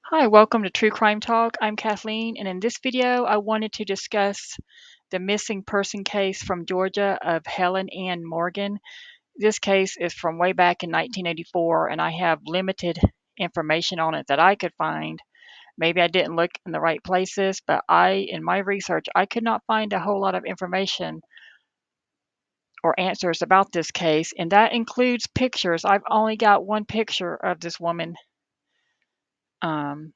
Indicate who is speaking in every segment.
Speaker 1: Hi, welcome to True Crime Talk. I'm Kathleen, and in this video, I wanted to discuss the missing person case from Georgia of Helen Ann Morgan. This case is from way back in 1984, and I have limited information on it that I could find. Maybe I didn't look in the right places, but in my research, I could not find a whole lot of information or answers about this case, and that includes pictures. I've only got one picture of this woman um,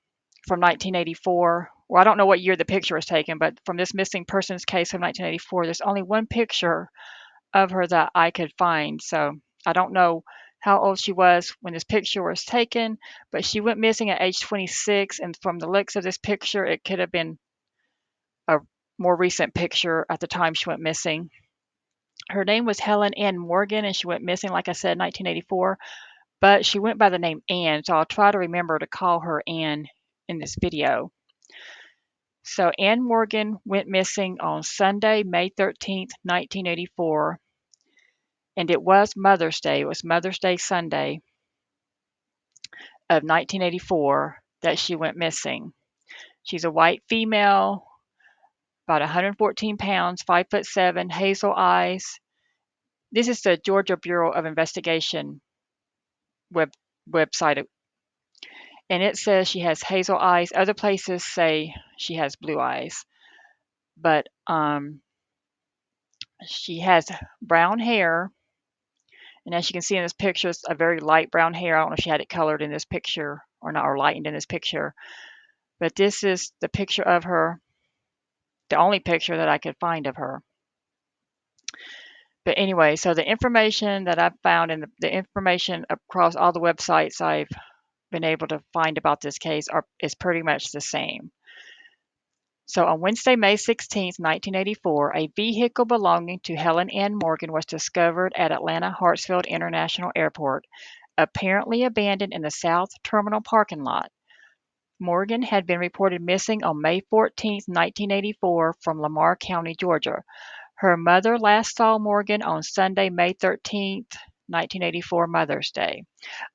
Speaker 1: from 1984. Well, I don't know what year the picture was taken, but from this missing persons case from 1984, there's only one picture of her that I could find. So I don't know how old she was when this picture was taken, but she went missing at age 26. And from the looks of this picture, it could have been a more recent picture at the time she went missing. Her name was Helen Ann Morgan, and she went missing, like I said, 1984, but she went by the name Ann. So I'll try to remember to call her Ann in this video. So Ann Morgan went missing on Sunday, May 13th, 1984, and it was Mother's Day. It was Mother's Day Sunday of 1984 that she went missing. She's a white female, about 114 pounds, 5'7", hazel eyes. This is the Georgia Bureau of Investigation website, and it says she has hazel eyes. Other places say she has blue eyes, but she has brown hair. And as you can see in this picture, it's a very light brown hair. I don't know if she had it colored in this picture or not, or lightened in this picture. But this is the picture of her, the only picture that I could find of her. But anyway, so the information that I've found and the information across all the websites I've been able to find about this case is pretty much the same. So on Wednesday, May 16th, 1984, a vehicle belonging to Helen Ann Morgan was discovered at Atlanta Hartsfield International Airport, apparently abandoned in the South Terminal parking lot. Morgan had been reported missing on May 14th, 1984, from Lamar County, Georgia. Her mother last saw Morgan on Sunday, May 13th, 1984, Mother's Day.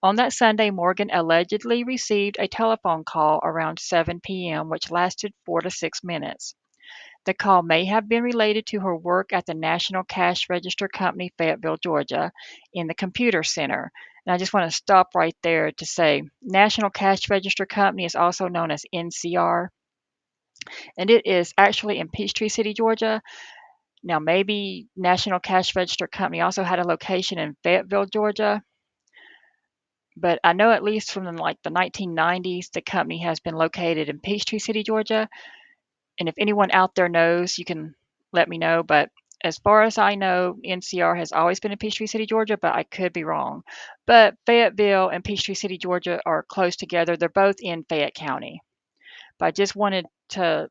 Speaker 1: On that Sunday, Morgan allegedly received a telephone call around 7 p.m., which lasted 4 to 6 minutes. The call may have been related to her work at the National Cash Register Company, Fayetteville, Georgia, in the computer center. And I just want to stop right there to say National Cash Register Company is also known as NCR, and it is actually in Peachtree City, Georgia. Now, maybe National Cash Register Company also had a location in Fayetteville, Georgia, but I know at least from the 1990s, the company has been located in Peachtree City, Georgia. And if anyone out there knows, you can let me know. But as far as I know, NCR has always been in Peachtree City, Georgia, but I could be wrong. But Fayetteville and Peachtree City, Georgia are close together. They're both in Fayette County. But I just wanted to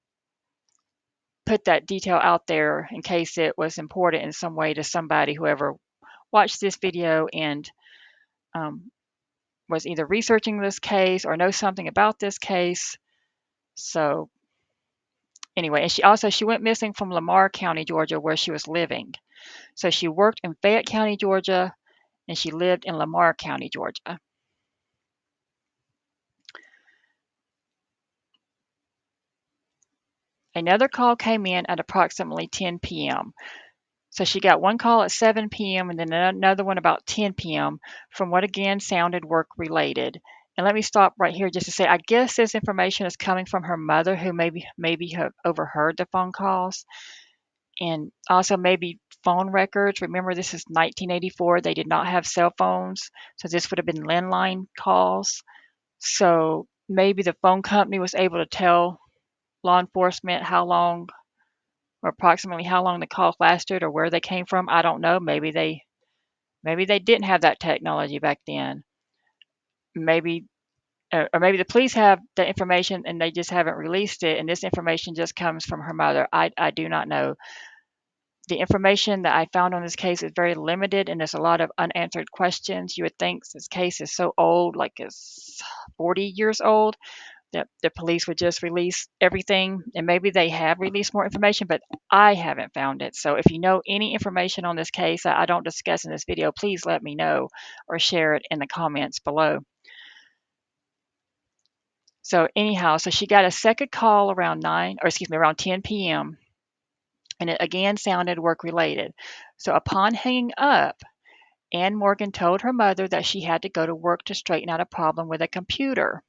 Speaker 1: put that detail out there in case it was important in some way to somebody, whoever watched this video and um, was either researching this case or knows something about this case. So anyway, and she went missing from Lamar County, Georgia, where she was living. So she worked in Fayette County, Georgia, and she lived in Lamar County, Georgia. Another call came in at approximately 10 p.m. So she got one call at 7 p.m. and then another one about 10 p.m. from what again sounded work related. And let me stop right here just to say, I guess this information is coming from her mother, who maybe have overheard the phone calls, and also maybe phone records. Remember, this is 1984; they did not have cell phones, so this would have been landline calls. So maybe the phone company was able to tell law enforcement how long, or approximately how long the call lasted, or where they came from. I don't know. Maybe they didn't have that technology back then. Maybe or maybe the police have the information and they just haven't released it, and this information just comes from her mother. I do not know. The information that I found on this case is very limited, and there's a lot of unanswered questions. You would think this case is so old, like it's 40 years old, that the police would just release everything, and maybe they have released more information, but I haven't found it. So if you know any information on this case that I don't discuss in this video, please let me know or share it in the comments below. So anyhow, so she got a second call around 9, or excuse me, around 10 p.m., and it again sounded work related. So upon hanging up, Ann Morgan told her mother that she had to go to work to straighten out a problem with a computer.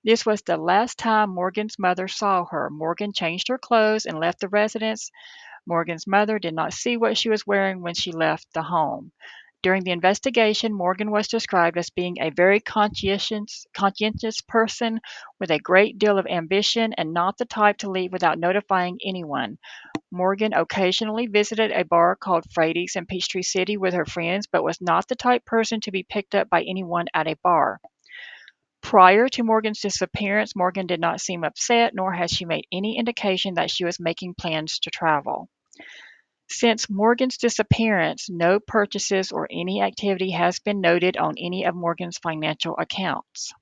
Speaker 1: This was the last time Morgan's mother saw her. Morgan changed her clothes and left the residence. Morgan's mother did not see what she was wearing when she left the home. During the investigation, Morgan was described as being a very conscientious person with a great deal of ambition and not the type to leave without notifying anyone. Morgan occasionally visited a bar called Frady's in Peachtree City with her friends, but was not the type person to be picked up by anyone at a bar. Prior to Morgan's disappearance, Morgan did not seem upset, nor had she made any indication that she was making plans to travel. Since Morgan's disappearance, no purchases or any activity has been noted on any of Morgan's financial accounts.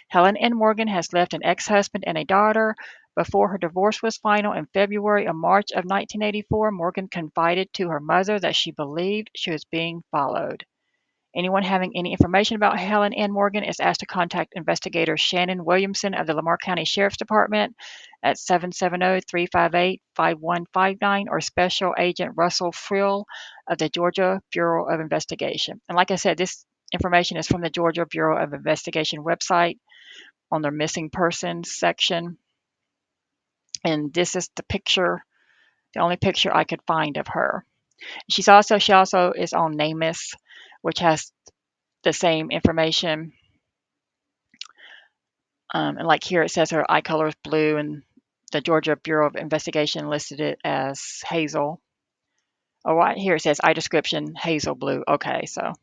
Speaker 1: Helen Ann Morgan has left an ex-husband and a daughter. Before her divorce was final in February or March of 1984, Morgan confided to her mother that she believed she was being followed. Anyone having any information about Helen Ann Morgan is asked to contact investigator Shannon Williamson of the Lamar County Sheriff's Department at 770-358-5159 or Special Agent Russell Frill of the Georgia Bureau of Investigation. And like I said, this information is from the Georgia Bureau of Investigation website on their missing persons section. And this is the picture, the only picture I could find of her. She also is on NamUs, which has the same information. And like here, it says her eye color is blue, and the Georgia Bureau of Investigation listed it as hazel. Oh, right here it says eye description hazel blue. Okay, so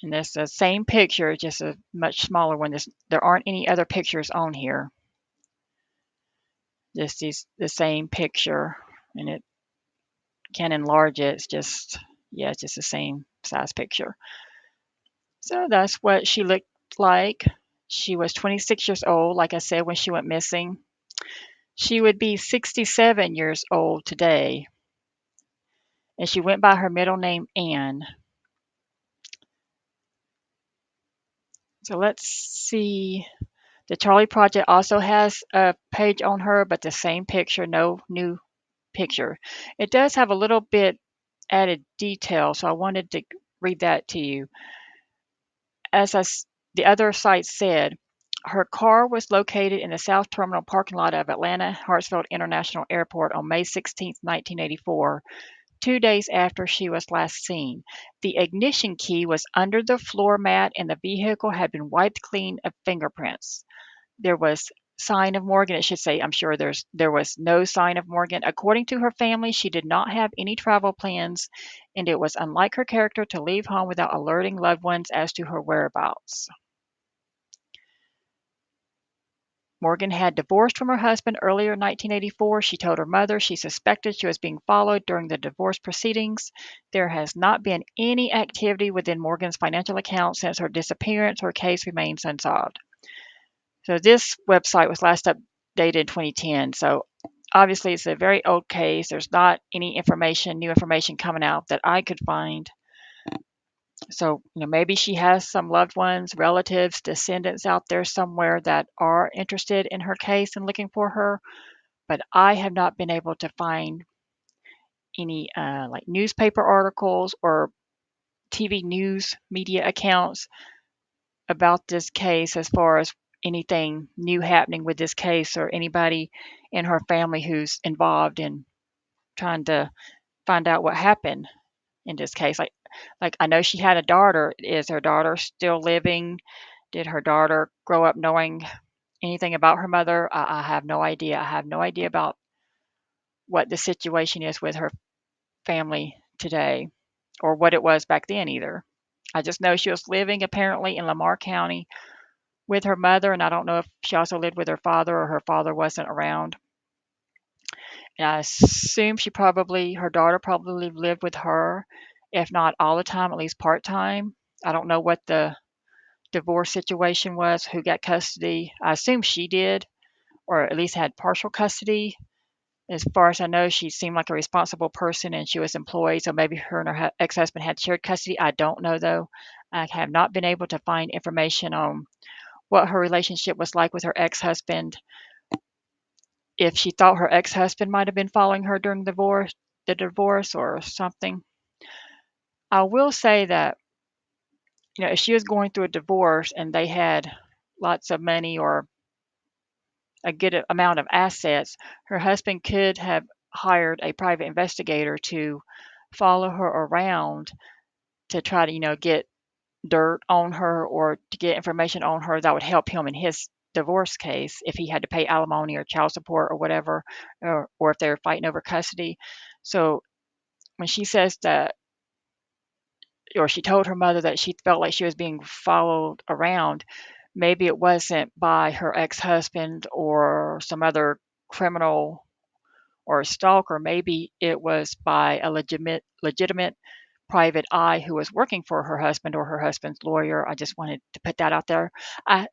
Speaker 1: and this the same picture, just a much smaller one. There aren't any other pictures on here. Just the same picture, and it can enlarge it. It's just it's just the same size picture. So that's what she looked like. She was 26 years old, like I said, when she went missing. She would be 67 years old today, and she went by her middle name, Ann. So let's see. The Charlie Project also has a page on her, but the same picture, no new picture. It does have a little bit added detail, so I wanted to read that to you. The other site said, her car was located in the South Terminal parking lot of Atlanta Hartsfield International Airport on May 16, 1984, 2 days after she was last seen. The ignition key was under the floor mat and the vehicle had been wiped clean of fingerprints. There was sign of Morgan. It should say, I'm sure there was no sign of Morgan. According to her family, she did not have any travel plans, and it was unlike her character to leave home without alerting loved ones as to her whereabouts. Morgan had divorced from her husband earlier in 1984. She told her mother she suspected she was being followed during the divorce proceedings. There has not been any activity within Morgan's financial account since her disappearance. Her case remains unsolved. So this website was last updated in 2010. So obviously it's a very old case. There's not any new information coming out that I could find. So, maybe she has some loved ones, relatives, descendants out there somewhere that are interested in her case and looking for her. But I have not been able to find any like newspaper articles or TV news media accounts about this case as far as anything new happening with this case or anybody in her family who's involved in trying to find out what happened in this case. Like I know she had a daughter. Is her daughter still living? Did her daughter grow up knowing anything about her mother? I have no idea. I have no idea about what the situation is with her family today or what it was back then either. I just know she was living apparently in Lamar County with her mother, and I don't know if she also lived with her father or her father wasn't around. And I assume her daughter probably lived with her, if not all the time, at least part time. I don't know what the divorce situation was, who got custody. I assume she did, or at least had partial custody. As far as I know, she seemed like a responsible person and she was employed, so maybe her and her ex-husband had shared custody. I don't know, though. I have not been able to find information on what her relationship was like with her ex-husband, if she thought her ex-husband might have been following her during the divorce or something. I will say that, if she was going through a divorce and they had lots of money or a good amount of assets, her husband could have hired a private investigator to follow her around to try to, get dirt on her or to get information on her that would help him in his divorce case if he had to pay alimony or child support or whatever, or if they were fighting over custody. So when she says that, or she told her mother that she felt like she was being followed around, maybe it wasn't by her ex-husband or some other criminal or a stalker. Maybe it was by a legitimate private eye who was working for her husband or her husband's lawyer. I just wanted to put that out there. I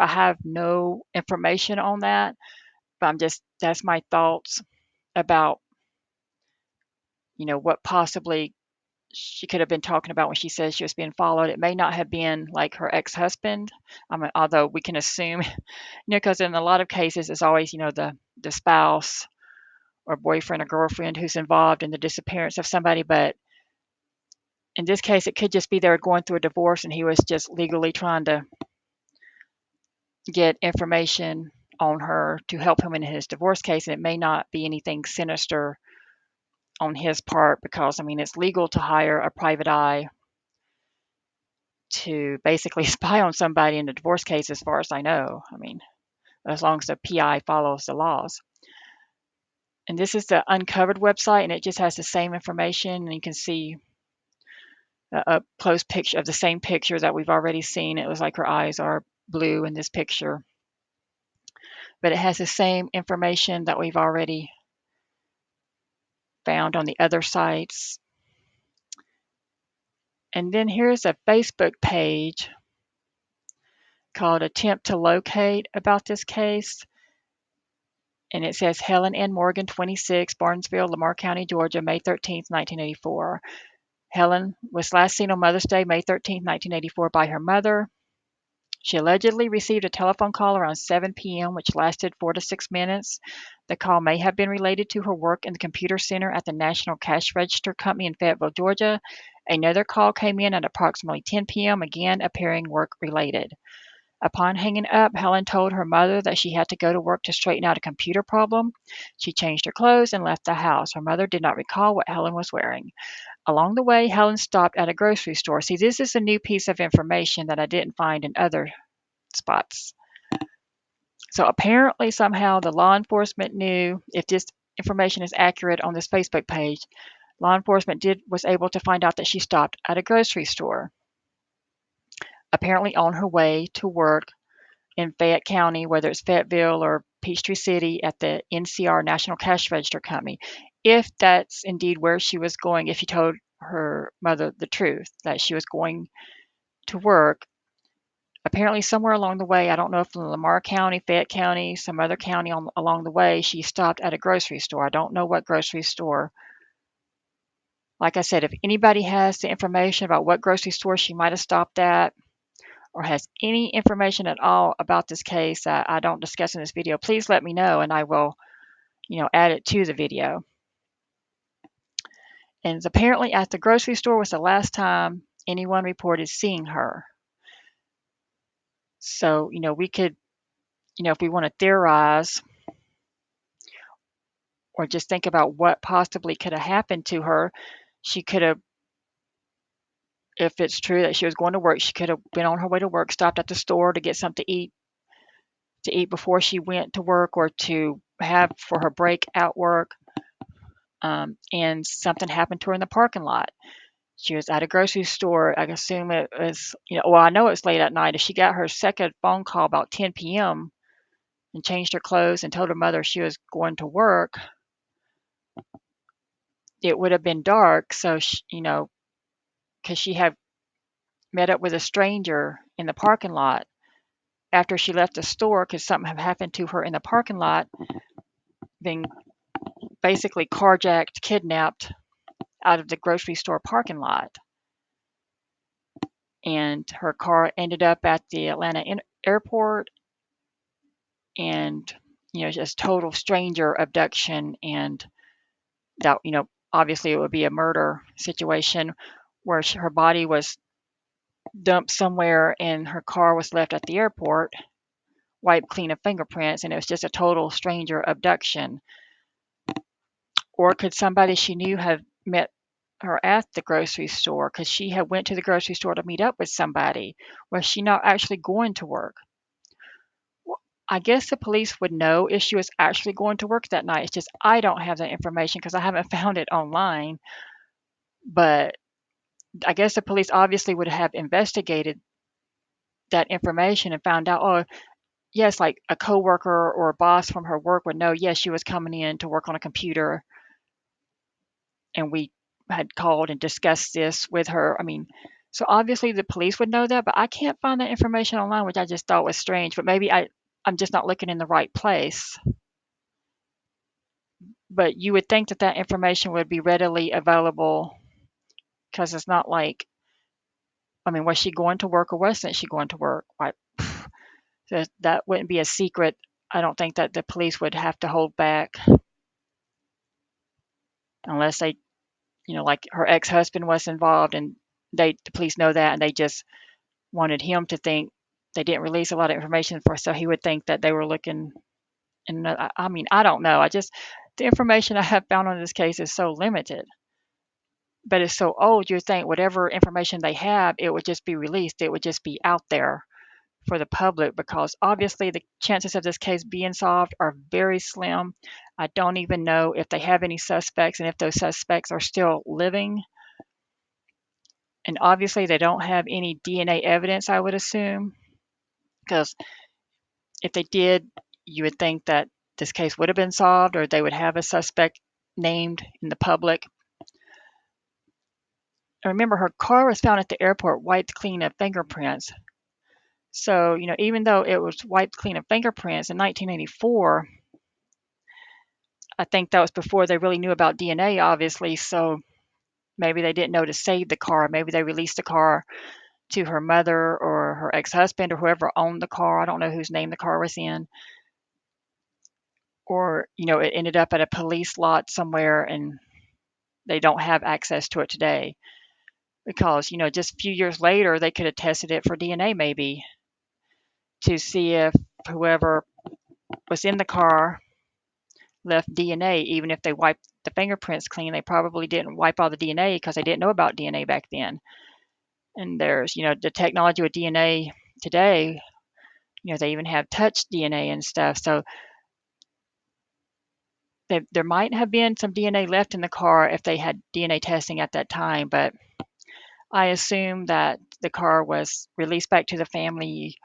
Speaker 1: have no information on that, but that's my thoughts about, what possibly she could have been talking about when she says she was being followed. It may not have been like her ex-husband. I mean, although we can assume, because in a lot of cases it's always, the spouse or boyfriend or girlfriend who's involved in the disappearance of somebody. But in this case, it could just be they were going through a divorce and he was just legally trying to get information on her to help him in his divorce case. And it may not be anything sinister on his part because, I mean, it's legal to hire a private eye to basically spy on somebody in a divorce case, as far as I know. I mean, as long as the PI follows the laws. And this is the Uncovered website, and it just has the same information. And you can see a close picture of the same picture that we've already seen. It was like her eyes are blue in this picture. But it has the same information that we've already found on the other sites. And then here's a Facebook page called Attempt to Locate about this case. And it says Helen Ann Morgan, 26, Barnesville, Lamar County, Georgia, May 13th, 1984. Helen was last seen on Mother's Day, May 13th, 1984, by her mother. She allegedly received a telephone call around 7 p.m., which lasted 4 to 6 minutes. The call may have been related to her work in the computer center at the National Cash Register Company in Fayetteville, Georgia. Another call came in at approximately 10 p.m., again appearing work-related. Upon hanging up, Helen told her mother that she had to go to work to straighten out a computer problem. She changed her clothes and left the house. Her mother did not recall what Helen was wearing. Along the way, Helen stopped at a grocery store. See, this is a new piece of information that I didn't find in other spots. So apparently, somehow, the law enforcement knew, if this information is accurate on this Facebook page, law enforcement was able to find out that she stopped at a grocery store, apparently on her way to work in Fayette County, whether it's Fayetteville or Peachtree City, at the NCR National Cash Register Company. If that's indeed where she was going, if she told her mother the truth, that she was going to work, apparently somewhere along the way, I don't know if in Lamar County, Fayette County, some other county along the way, she stopped at a grocery store. I don't know what grocery store. Like I said, if anybody has the information about what grocery store she might have stopped at, or has any information at all about this case that I don't discuss in this video, please let me know and I will, add it to the video. And apparently at the grocery store was the last time anyone reported seeing her. So, we could, if we want to theorize or just think about what possibly could have happened to her, she could have, if it's true that she was going to work, she could have been on her way to work, stopped at the store to get something to eat before she went to work or to have for her break at work. And something happened to her in the parking lot. She was at a grocery store. I assume it was, well, I know it was late at night. If she got her second phone call about 10 p.m. and changed her clothes and told her mother she was going to work, it would have been dark. So, because she had met up with a stranger in the parking lot after she left the store because something had happened to her in the parking lot, being basically carjacked, kidnapped out of the grocery store parking lot. And her car ended up at the Atlanta airport and, just total stranger abduction, and that, obviously it would be a murder situation where her body was dumped somewhere and her car was left at the airport, wiped clean of fingerprints, and it was just a total stranger abduction. Or could somebody she knew have met her at the grocery store because she had went to the grocery store to meet up with somebody? Was she not actually going to work? Well, I guess the police would know if she was actually going to work that night. It's just I don't have that information because I haven't found it online. But I guess the police obviously would have investigated that information and found out, oh, yes, like a coworker or a boss from her work would know, yes, she was coming in to work on a computer, and we had called and discussed this with her. I mean, so obviously the police would know that, but I can't find that information online, which I just thought was strange. But maybe I'm just not looking in the right place. But you would think that that information would be readily available because it's not like, I mean, was she going to work or wasn't she going to work? Like, that wouldn't be a secret. I don't think that the police would have to hold back unless they, like her ex-husband was involved and the police know that and they just wanted him to think they didn't release a lot of information for, so he would think that they were looking. And I mean, I don't know. The information I have found on this case is so limited, but it's so old. You think whatever information they have, it would just be released. It would just be out there for the public because obviously the chances of this case being solved are very slim. I don't even know if they have any suspects and if those suspects are still living. And obviously they don't have any DNA evidence, I would assume, because if they did, you would think that this case would have been solved or they would have a suspect named in the public. And remember, her car was found at the airport wiped clean of fingerprints. So, even though it was wiped clean of fingerprints in 1984, I think that was before they really knew about DNA, obviously. So maybe they didn't know to save the car. Maybe they released the car to her mother or her ex-husband or whoever owned the car. I don't know whose name the car was in. Or, it ended up at a police lot somewhere and they don't have access to it today. Because, just a few years later, they could have tested it for DNA maybe to see if whoever was in the car left DNA, even if they wiped the fingerprints clean. They probably didn't wipe all the DNA because they didn't know about DNA back then. And there's, the technology with DNA today, they even have touch DNA and stuff. So there might have been some DNA left in the car if they had DNA testing at that time, but I assume that the car was released back to the family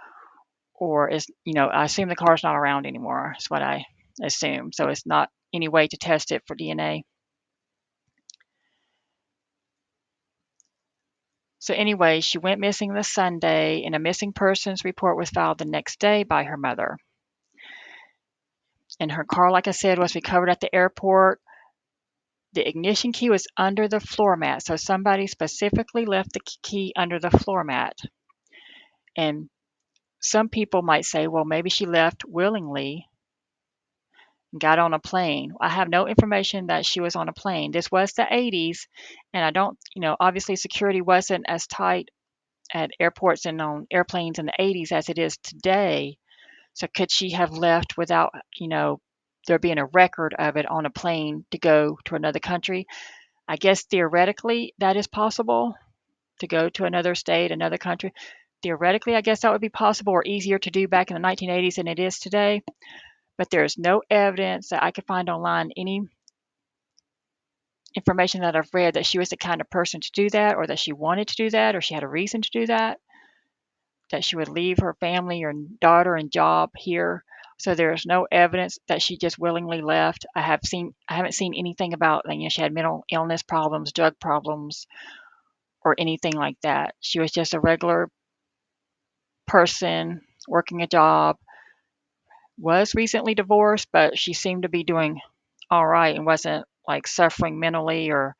Speaker 1: or I assume the car's not around anymore, is what I assume. So it's not any way to test it for DNA. So anyway, she went missing this Sunday, and a missing persons report was filed the next day by her mother. And her car, like I said, was recovered at the airport. The ignition key was under the floor mat, so somebody specifically left the key under the floor mat. And some people might say, well, maybe she left willingly and got on a plane. I have no information that she was on a plane. This was the 80s, and I don't, obviously security wasn't as tight at airports and on airplanes in the 80s as it is today. So could she have left without, there being a record of it on a plane to go to another country? I guess theoretically that is possible, to go to another state, another country. Theoretically, I guess that would be possible or easier to do back in the 1980s than it is today. But there's no evidence that I could find online, any information that I've read that she was the kind of person to do that, or that she wanted to do that, or she had a reason to do that she would leave her family or daughter and job here. So there's no evidence that she just willingly left. I haven't seen anything about, she had mental illness problems, drug problems, or anything like that. She was just a regular person working a job, was recently divorced, but she seemed to be doing all right and wasn't like suffering mentally, or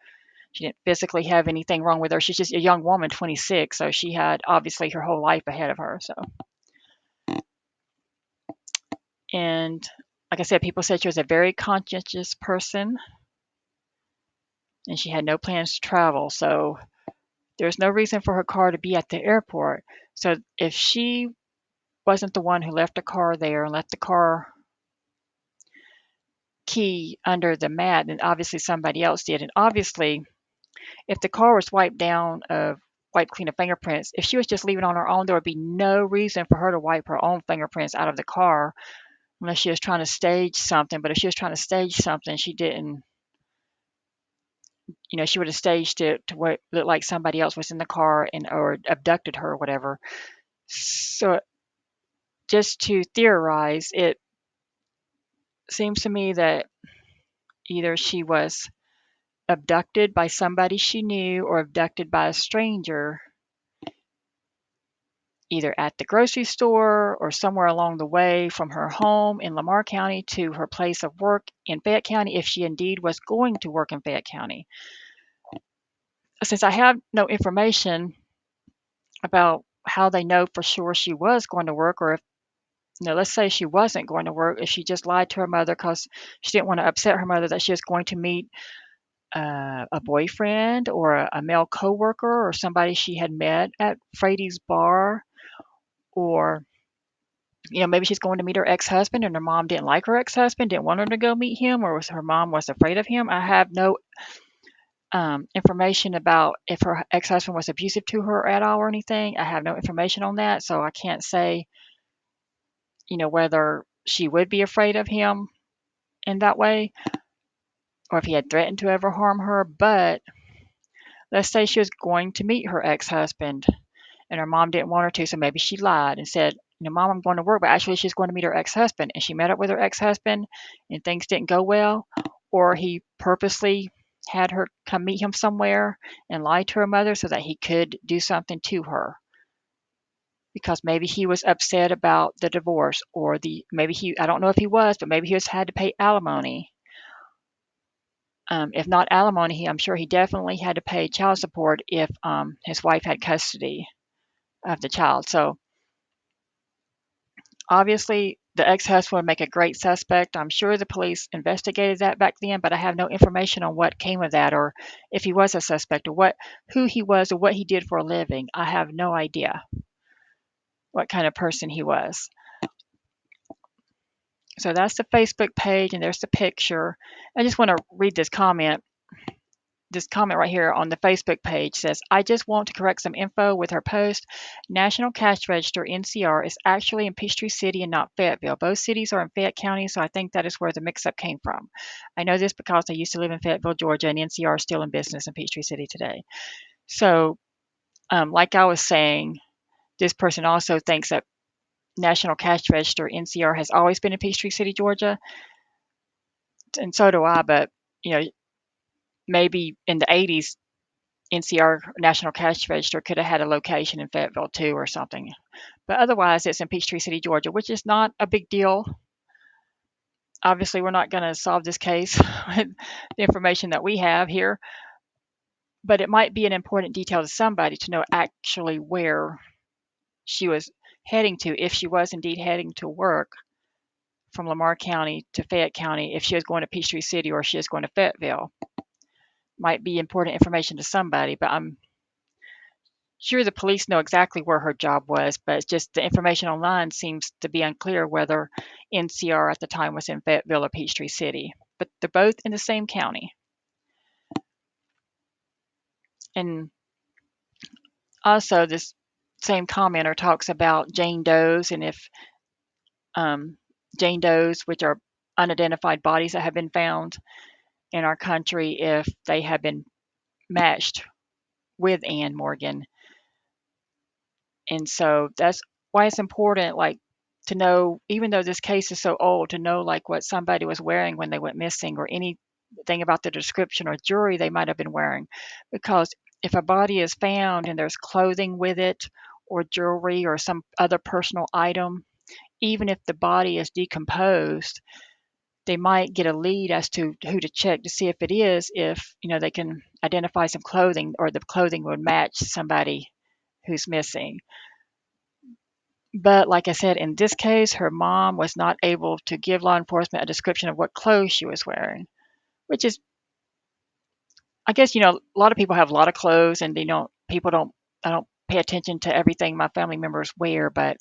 Speaker 1: she didn't physically have anything wrong with her. She's just a young woman, 26, so she had obviously her whole life ahead of her. So And like I said, people said she was a very conscientious person and she had no plans to travel. So there's no reason for her car to be at the airport. So if she wasn't the one who left the car there and left the car key under the mat, then obviously somebody else did. And obviously, if the car was wiped clean of fingerprints, if she was just leaving on her own, there would be no reason for her to wipe her own fingerprints out of the car unless she was trying to stage something. But if she was trying to stage something, she didn't, she would have staged it to where it looked like somebody else was in the car and or abducted her or whatever. So just to theorize, it seems to me that either she was abducted by somebody she knew or abducted by a stranger, either at the grocery store or somewhere along the way from her home in Lamar County to her place of work in Fayette County, if she indeed was going to work in Fayette County. Since I have no information about how they know for sure she was going to work, or if, let's say she wasn't going to work, if she just lied to her mother because she didn't want to upset her mother that she was going to meet a boyfriend or a male coworker or somebody she had met at Frady's bar, or maybe she's going to meet her ex-husband and her mom didn't like her ex-husband, didn't want her to go meet him, or her mom was afraid of him. I have no information about if her ex-husband was abusive to her at all or anything. I have no information on that, so I can't say, whether she would be afraid of him in that way or if he had threatened to ever harm her. But let's say she was going to meet her ex-husband and her mom didn't want her to, so maybe she lied and said, Mom, I'm going to work, but actually she's going to meet her ex-husband, and she met up with her ex-husband and things didn't go well, or he purposely had her come meet him somewhere and lie to her mother so that he could do something to her because maybe he was upset about the divorce, or I don't know if he was, but maybe he had to pay alimony. If not alimony, I'm sure he definitely had to pay child support if his wife had custody of the child. So obviously, the ex-husband would make a great suspect. I'm sure the police investigated that back then, but I have no information on what came of that, or if he was a suspect, or who he was, or what he did for a living. I have no idea what kind of person he was. So that's the Facebook page, and there's the picture. I just want to read this comment. This comment right here on the Facebook page says, I just want to correct some info with her post. National Cash Register, NCR, is actually in Peachtree City and not Fayetteville. Both cities are in Fayette County, so I think that is where the mix-up came from. I know this because I used to live in Fayetteville, Georgia, and NCR is still in business in Peachtree City today. So, like I was saying, this person also thinks that National Cash Register, NCR, has always been in Peachtree City, Georgia, and so do I, but, maybe in the 80s, NCR National Cash Register could have had a location in Fayetteville too or something. But otherwise, it's in Peachtree City, Georgia, which is not a big deal. Obviously, we're not going to solve this case with the information that we have here, but it might be an important detail to somebody to know actually where she was heading to, if she was indeed heading to work from Lamar County to Fayette County, if she was going to Peachtree City or if she was going to Fayetteville. Might be important information to somebody, but I'm sure the police know exactly where her job was, but it's just the information online seems to be unclear whether NCR at the time was in Fayetteville or Peachtree City. But they're both in the same county. And also, this same commenter talks about Jane Does, and if Jane Does, which are unidentified bodies that have been found in our country, if they have been matched with Ann Morgan. And so that's why it's important, like, to know, even though this case is so old, to know like what somebody was wearing when they went missing, or anything about the description or jewelry they might have been wearing. Because if a body is found and there's clothing with it, or jewelry, or some other personal item, even if the body is decomposed, they might get a lead as to who to check to see if it is, if they can identify some clothing, or the clothing would match somebody who's missing. But like I said, in this case, her mom was not able to give law enforcement a description of what clothes she was wearing, which is, I guess, a lot of people have a lot of clothes, and people don't, I don't pay attention to everything my family members wear, but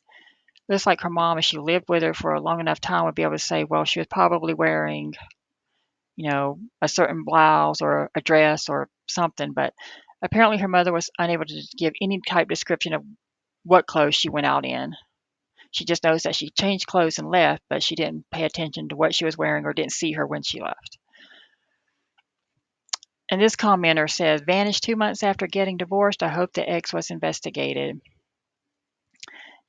Speaker 1: just like her mom, if she lived with her for a long enough time, would be able to say, well, she was probably wearing, a certain blouse or a dress or something. But apparently her mother was unable to give any type description of what clothes she went out in. She just knows that she changed clothes and left, but she didn't pay attention to what she was wearing or didn't see her when she left. And this commenter says, vanished 2 months after getting divorced. I hope the ex was investigated.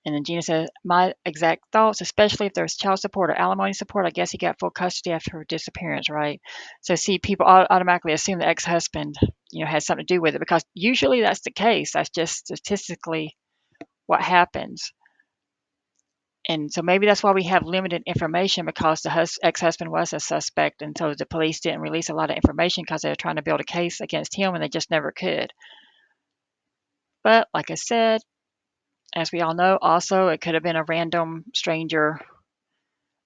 Speaker 1: And then Gina says, my exact thoughts, especially if there's child support or alimony support, I guess he got full custody after her disappearance, right? So see, people automatically assume the ex-husband, has something to do with it, because usually that's the case. That's just statistically what happens. And so maybe that's why we have limited information, because the ex-husband was a suspect, and so the police didn't release a lot of information because they were trying to build a case against him, and they just never could. But like I said, as we all know, also it could have been a random stranger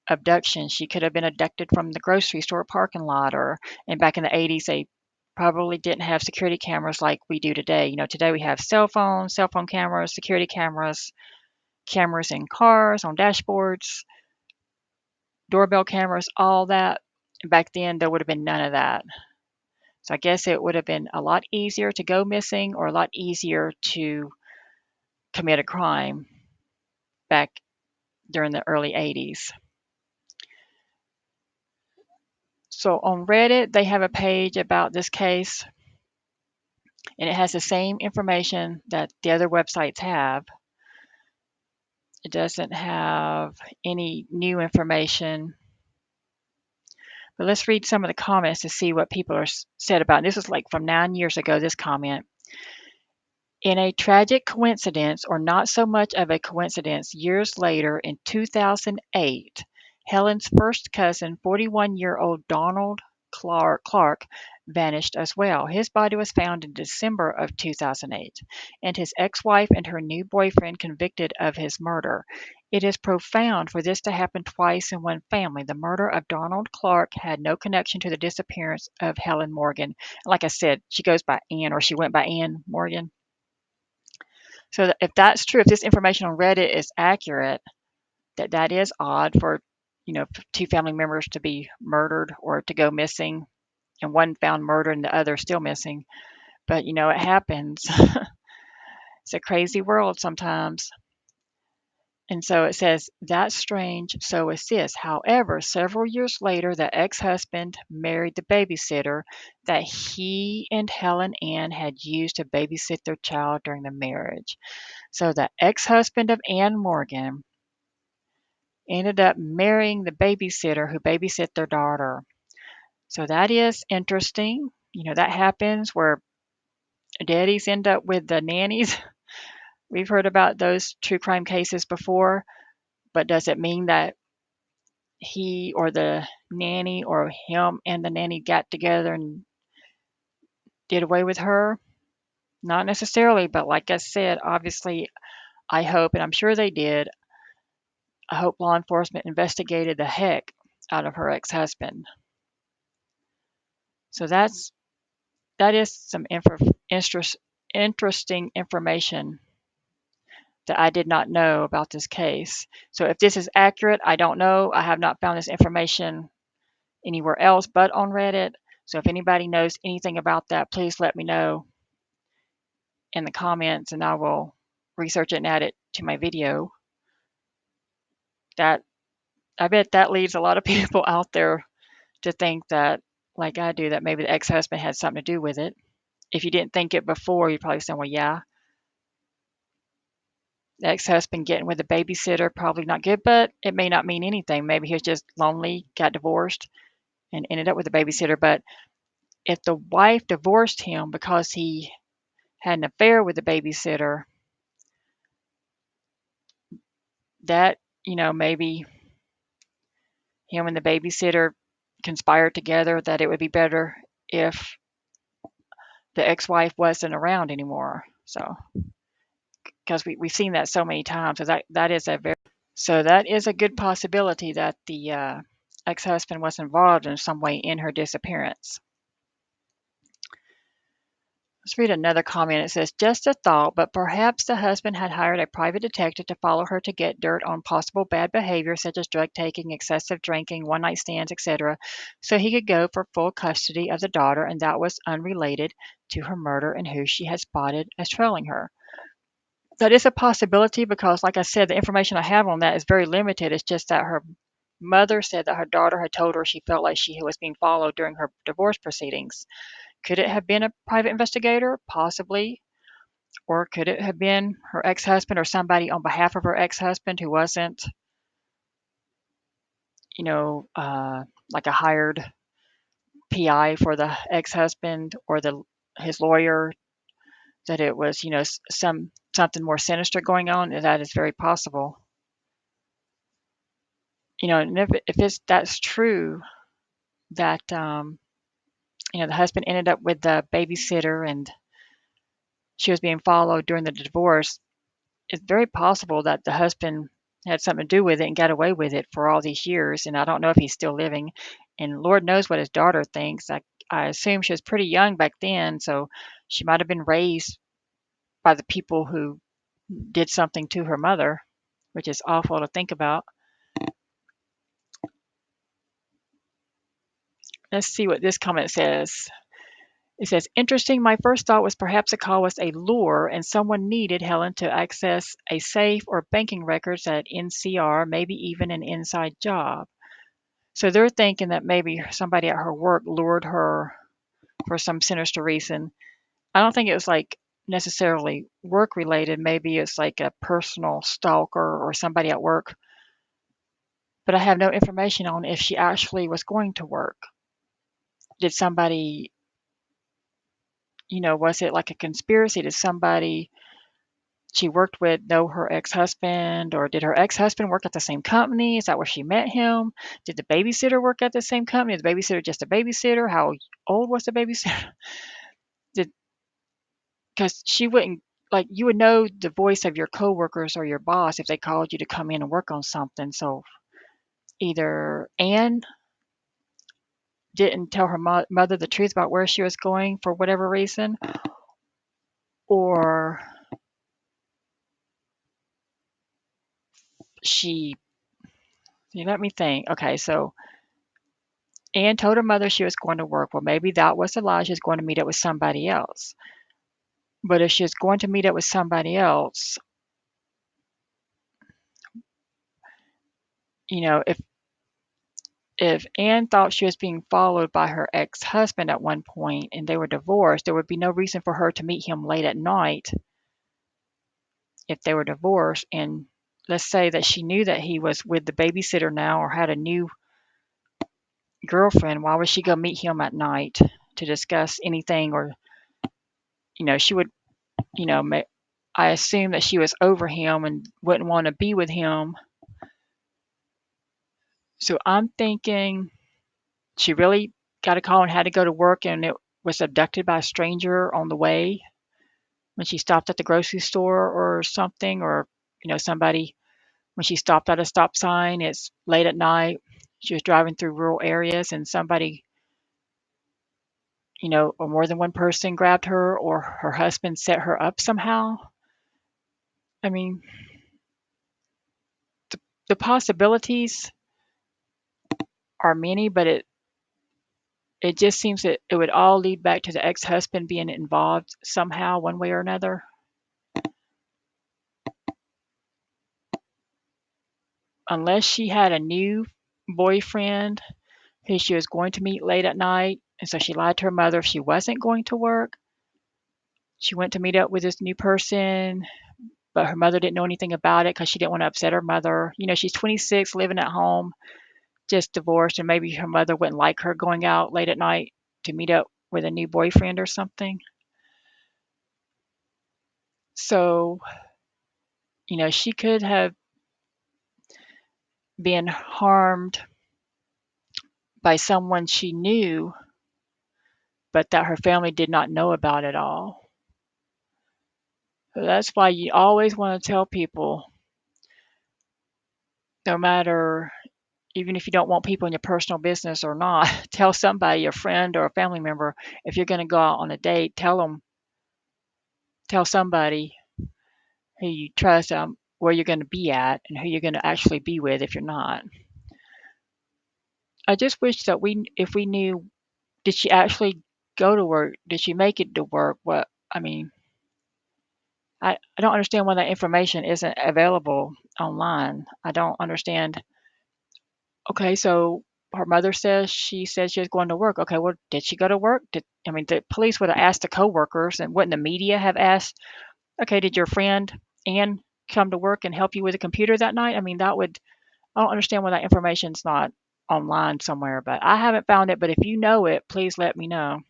Speaker 1: abduction. She could have been abducted from the grocery store parking lot, and back in the 80s, they probably didn't have security cameras like we do today. Today we have cell phone cameras, security cameras, cameras in cars, on dashboards, doorbell cameras, all that. Back then, there would have been none of that. So I guess it would have been a lot easier to go missing, or a lot easier to commit a crime back during the early 80s. So on Reddit, they have a page about this case, and it has the same information that the other websites have. It doesn't have any new information. But let's read some of the comments to see what people are said about it. This is like from 9 years ago, this comment. In a tragic coincidence, or not so much of a coincidence, years later, in 2008, Helen's first cousin, 41-year-old Donald Clark, vanished as well. His body was found in December of 2008, and his ex-wife and her new boyfriend convicted of his murder. It is profound for this to happen twice in one family. The murder of Donald Clark had no connection to the disappearance of Helen Morgan. Like I said, she goes by Ann, or she went by Ann Morgan. So if that's true, if this information on Reddit is accurate, that is odd for, two family members to be murdered or to go missing, and one found murdered and the other still missing. But it happens. It's a crazy world sometimes. And so it says, that's strange. So is this. However, several years later, the ex-husband married the babysitter that he and Helen Ann had used to babysit their child during the marriage. So the ex-husband of Ann Morgan ended up marrying the babysitter who babysit their daughter. So that is interesting. That happens where daddies end up with the nannies. We've heard about those true crime cases before, but does it mean that he or the nanny or him and the nanny got together and did away with her? Not necessarily, but like I said, obviously, I hope, and I'm sure they did, I hope law enforcement investigated the heck out of her ex-husband. So that is some interesting information that I did not know about this case. So if this is accurate, I don't know. I have not found this information anywhere else but on Reddit. So if anybody knows anything about that, please let me know in the comments, and I will research it and add it to my video. That I bet that leaves a lot of people out there to think that, like I do, that maybe the ex-husband had something to do with it. If you didn't think it before, you'd probably say, well, yeah, the ex-husband getting with a babysitter, probably not good, but it may not mean anything. Maybe he was just lonely, got divorced, and ended up with a babysitter. But if the wife divorced him because he had an affair with the babysitter, that, maybe him and the babysitter conspired together that it would be better if the ex-wife wasn't around anymore. So because we've seen that so many times. So that is a good possibility that the ex-husband was involved in some way in her disappearance. Let's read another comment. It says, just a thought, but perhaps the husband had hired a private detective to follow her to get dirt on possible bad behavior, such as drug taking, excessive drinking, one night stands, etc., so he could go for full custody of the daughter, and that was unrelated to her murder and who she had spotted as trailing her. That is a possibility because, like I said, the information I have on that is very limited. It's just that her mother said that her daughter had told her she felt like she was being followed during her divorce proceedings. Could it have been a private investigator? Possibly. Or could it have been her ex-husband or somebody on behalf of her ex-husband who wasn't, you know, like a hired PI for the ex-husband or his lawyer, that it was, something more sinister going on? That is very possible. And if that's true, that, the husband ended up with the babysitter and she was being followed during the divorce, it's very possible that the husband had something to do with it and got away with it for all these years. And I don't know if he's still living. And Lord knows what his daughter thinks. I assume she was pretty young back then, so she might have been raised by the people who did something to her mother, which is awful to think about. Let's see what this comment says. It says, interesting. My first thought was perhaps the call was a lure and someone needed Helen to access a safe or banking records at NCR, maybe even an inside job. So they're thinking that maybe somebody at her work lured her for some sinister reason. I don't think it was like necessarily work related. Maybe it's like a personal stalker or somebody at work. But I have no information on if she actually was going to work. Did somebody, was it like a conspiracy? Did somebody she worked with know her ex-husband, or did her ex-husband work at the same company? Is that where she met him? Did the babysitter work at the same company? Is the babysitter just a babysitter? How old was the babysitter? Did Because she wouldn't, like, you would know the voice of your coworkers or your boss if they called you to come in and work on something. So either Anne didn't tell her mother the truth about where she was going for whatever reason, or she, let me think. Okay, so Anne told her mother she was going to work. Well, maybe that was a lie. She was going to meet up with somebody else. But if she was going to meet up with somebody else, if Anne thought she was being followed by her ex-husband at one point and they were divorced, there would be no reason for her to meet him late at night if they were divorced. And let's say that she knew that he was with the babysitter now or had a new girlfriend. Why would she go meet him at night to discuss anything? Or, she would, you know, I assume that she was over him and wouldn't want to be with him. So I'm thinking she really got a call and had to go to work, and it was abducted by a stranger on the way when she stopped at the grocery store or something, or, somebody, when she stopped at a stop sign, it's late at night. She was driving through rural areas and somebody, or more than one person grabbed her, or her husband set her up somehow. I mean, the possibilities are many, but it just seems that it would all lead back to the ex-husband being involved somehow, one way or another. Unless she had a new boyfriend who she was going to meet late at night, and so she lied to her mother if she wasn't going to work. She went to meet up with this new person, but her mother didn't know anything about it because she didn't want to upset her mother. She's 26, living at home, just divorced, and maybe her mother wouldn't like her going out late at night to meet up with a new boyfriend or something. So, she could have been harmed by someone she knew, but that her family did not know about at all. So that's why you always want to tell people, no matter, even if you don't want people in your personal business or not, tell somebody, a friend or a family member, if you're going to go out on a date, tell somebody who you trust where you're going to be at and who you're going to actually be with if you're not. I just wish that if we knew, did she actually go to work? Did she make it to work? I mean, I don't understand why that information isn't available online. I don't understand. Okay, so her mother says she said she was going to work. Okay, well, did she go to work? I mean, the police would have asked the coworkers, and wouldn't the media have asked, okay, did your friend Ann come to work and help you with the computer that night? I mean, I don't understand why that information's not online somewhere, but I haven't found it. But if you know it, please let me know.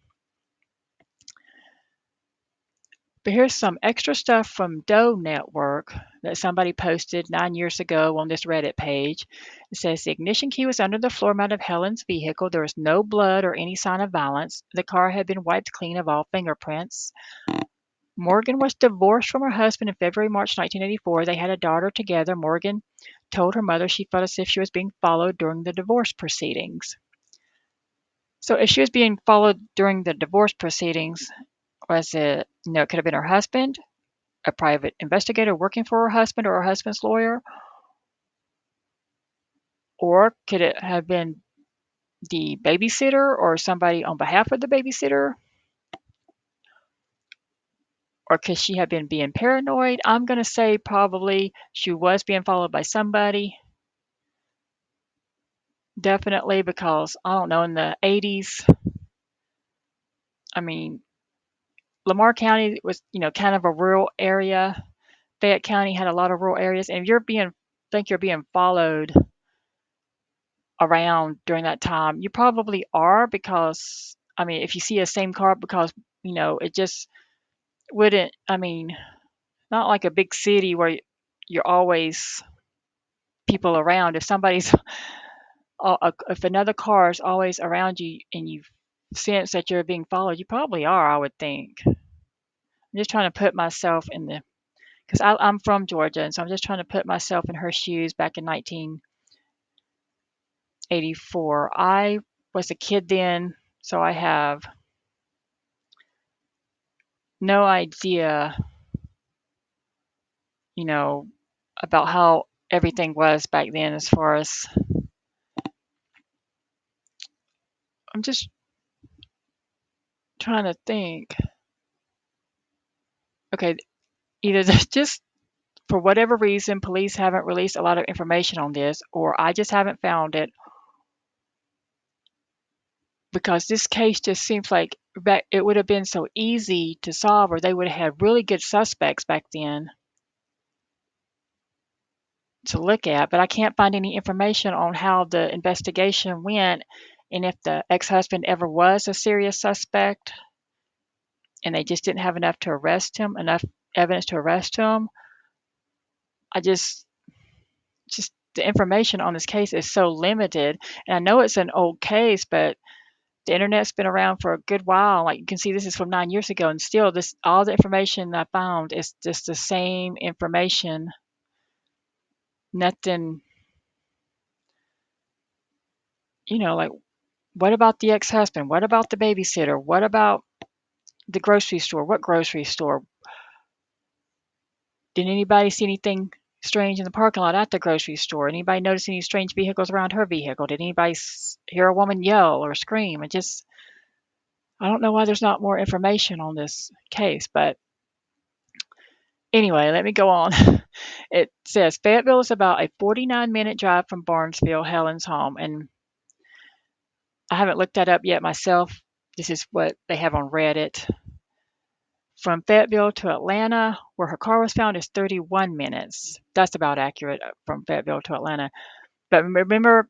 Speaker 1: But here's some extra stuff from Doe Network that somebody posted 9 years ago on this Reddit page. It says the ignition key was under the floor mat of Helen's vehicle. There was no blood or any sign of violence. The car had been wiped clean of all fingerprints. Morgan was divorced from her husband in February, March 1984. They had a daughter together. Morgan told her mother she felt as if she was being followed during the divorce proceedings. So if she was being followed during the divorce proceedings, was it, it could have been her husband, a private investigator working for her husband or her husband's lawyer, or could it have been the babysitter or somebody on behalf of the babysitter? Or could she have been being paranoid? I'm going to say probably she was being followed by somebody. Definitely, because I don't know, in the 80s, I mean, Lamar County was, kind of a rural area. Fayette County had a lot of rural areas. And if think you're being followed around during that time, you probably are, because, I mean, if you see a same car, because, it just wouldn't, I mean, not like a big city where you're always people around. If somebody's, if another car is always around you and you sense that you're being followed, you probably are, I would think. I'm just trying to put myself in because I'm from Georgia, and so I'm just trying to put myself in her shoes back in 1984. I was a kid then, so I have no idea, you know, about how everything was back then as far as I'm just trying to think. Okay, either just for whatever reason, police haven't released a lot of information on this, or I just haven't found it, because this case just seems like it would have been so easy to solve, or they would have had really good suspects back then to look at. But I can't find any information on how the investigation went and if the ex-husband ever was a serious suspect and they just didn't have enough evidence to arrest him. I just the information on this case is so limited. And I know it's an old case, but the internet's been around for a good while. Like, you can see, this is from 9 years ago, and still all the information I found is just the same information. Nothing, like, what about the ex-husband? What about the babysitter? What about the grocery store? What grocery store? Did anybody see anything strange in the parking lot at the grocery store? Anybody notice any strange vehicles around her vehicle? Did anybody hear a woman yell or scream? I don't know why there's not more information on this case, but anyway, let me go on. It says Fayetteville is about a 49-minute drive from Barnesville, Helen's home, and I haven't looked that up yet myself. This is what they have on Reddit. From Fayetteville to Atlanta, where her car was found, is 31 minutes. That's about accurate, from Fayetteville to Atlanta. But remember,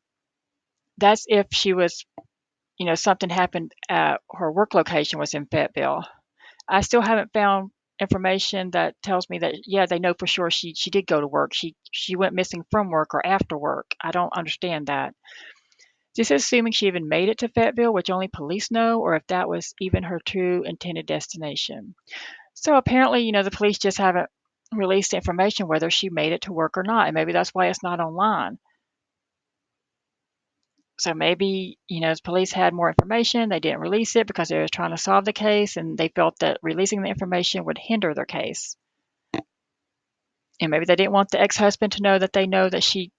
Speaker 1: that's if she was, something happened at her work location was in Fayetteville. I still haven't found information that tells me that, yeah, they know for sure she did go to work. She went missing from work or after work. I don't understand that. This is assuming she even made it to Fayetteville, which only police know, or if that was even her true intended destination. So apparently, the police just haven't released the information whether she made it to work or not, and maybe that's why it's not online. So maybe, the police had more information, they didn't release it because they were trying to solve the case, and they felt that releasing the information would hinder their case. And maybe they didn't want the ex-husband to know that they know that she